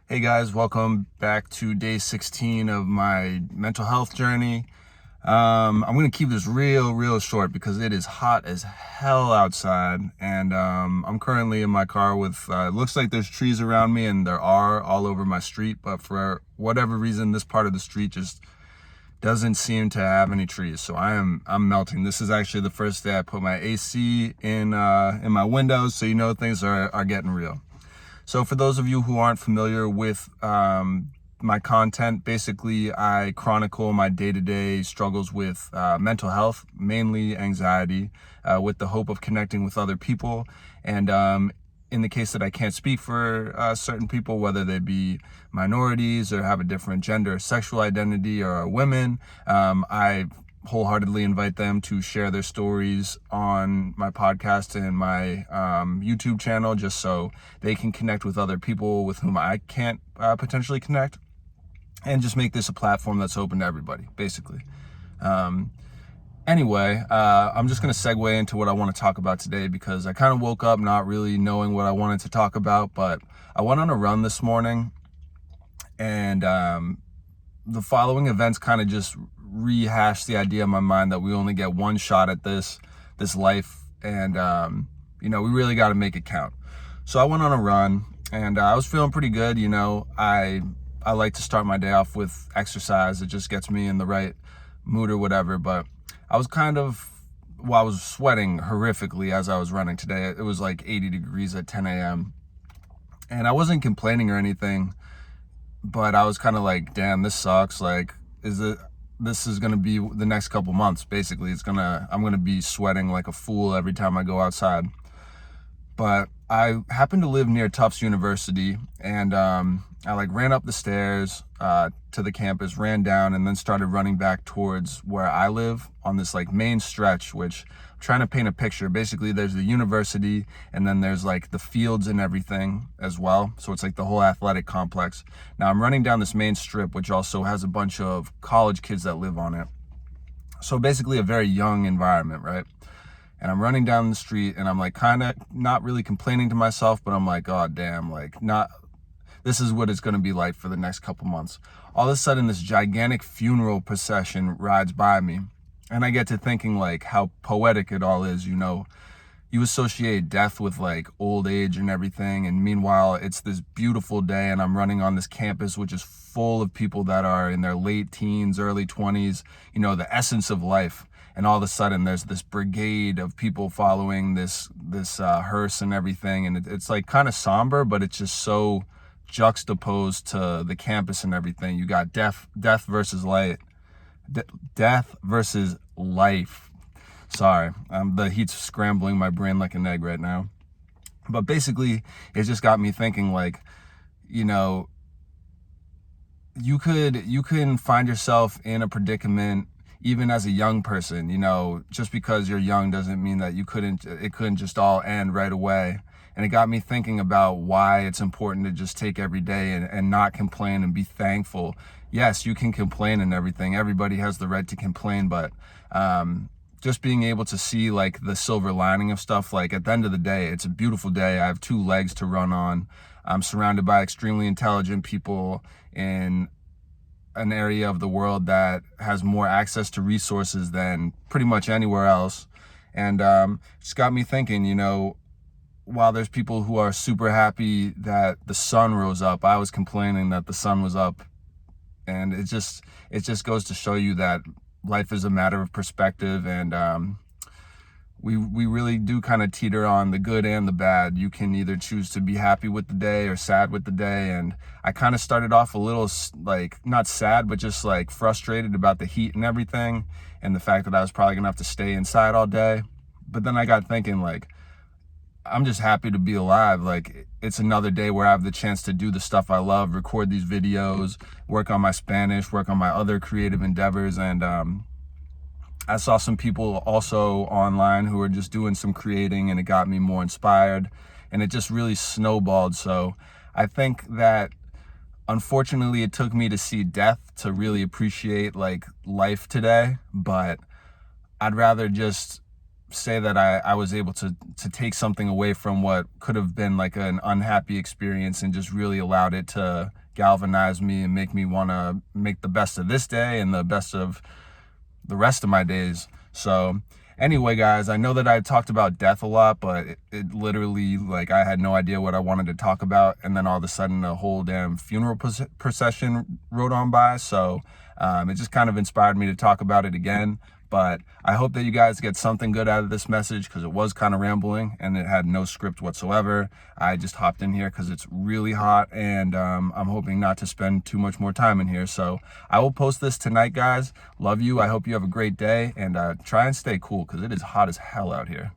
Hey guys, welcome back to day 16 of my mental health journey. I'm going to keep this real short because it is hot as hell outside, and I'm currently in my car with, it looks like there's trees around me, and there are all over my street, but for whatever reason, this part of the street just doesn't seem to have any trees. So I'm melting. This is actually the first day I put my AC in my windows, so things are getting real. So for those of you who aren't familiar with my content, basically I chronicle my day-to-day struggles with mental health, mainly anxiety, with the hope of connecting with other people. And in the case that I can't speak for certain people, whether they be minorities or have a different gender or sexual identity or are women, I wholeheartedly invite them to share their stories on my podcast and my YouTube channel, just so they can connect with other people with whom I can't potentially connect, and just make this a platform that's open to everybody, basically. Anyway, I'm just going to segue into what I want to talk about today, because I kind of woke up not really knowing what I wanted to talk about, but I went on a run this morning, and the following events kind of just rehash the idea in my mind that we only get one shot at this life, and we really got to make it count. So I went on a run, and I was feeling pretty good. I like to start my day off with exercise. It just gets me in the right mood or whatever. But I was I was sweating horrifically as I was running today. It was like 80 degrees at 10 a.m. and I wasn't complaining or anything, but I was kind of like, damn, this sucks. Like, this is going to be the next couple months. Basically, I'm going to be sweating like a fool every time I go outside. But I happen to live near Tufts University, and I ran up the stairs to the campus, ran down, and then started running back towards where I live on this main stretch, which I'm trying to paint a picture. Basically, there's the university, and then there's the fields and everything as well. So it's the whole athletic complex. Now I'm running down this main strip, which also has a bunch of college kids that live on it. So basically a very young environment, right? And I'm running down the street, and I'm kind of not really complaining to myself, but I'm like, oh damn, this is what it's going to be like for the next couple months. All of a sudden, this gigantic funeral procession rides by me, and I get to thinking how poetic it all is. You associate death with old age and everything, and meanwhile it's this beautiful day, and I'm running on this campus which is full of people that are in their late teens, early 20s, the essence of life. And all of a sudden there's this brigade of people following this hearse and everything, and it's kind of somber, but it's just so juxtaposed to the campus and everything. You got death versus light, death versus life. Sorry, the heat's scrambling my brain like an egg right now. But basically, it just got me thinking, you can find yourself in a predicament even as a young person. Just because you're young doesn't mean that it couldn't just all end right away. And it got me thinking about why it's important to just take every day and not complain and be thankful. Yes, you can complain and everything. Everybody has the right to complain, but just being able to see the silver lining of stuff. At the end of the day, it's a beautiful day. I have 2 legs to run on. I'm surrounded by extremely intelligent people in an area of the world that has more access to resources than pretty much anywhere else. And it's got me thinking, while there's people who are super happy that the sun rose up, I was complaining that the sun was up. And it just goes to show you that life is a matter of perspective, and we really do kind of teeter on the good and the bad. You can either choose to be happy with the day or sad with the day. And I kind of started off a little not sad, but just frustrated about the heat and everything, and the fact that I was probably gonna have to stay inside all day. But then I got thinking, I'm just happy to be alive. It's another day where I have the chance to do the stuff I love, record these videos, work on my Spanish, work on my other creative endeavors. And I saw some people also online who were just doing some creating, and it got me more inspired, and it just really snowballed. So I think that unfortunately it took me to see death to really appreciate life today, but I'd rather just say that I was able to take something away from what could have been like an unhappy experience and just really allowed it to galvanize me and make me want to make the best of this day and the best of the rest of my days. So anyway, guys, I know that I talked about death a lot, but it literally, like, I had no idea what I wanted to talk about. And then all of a sudden a whole damn funeral procession rode on by. So it just kind of inspired me to talk about it again. But I hope that you guys get something good out of this message, because it was kind of rambling and it had no script whatsoever. I just hopped in here because it's really hot, and I'm hoping not to spend too much more time in here. So I will post this tonight, guys. Love you. I hope you have a great day, and try and stay cool because it is hot as hell out here.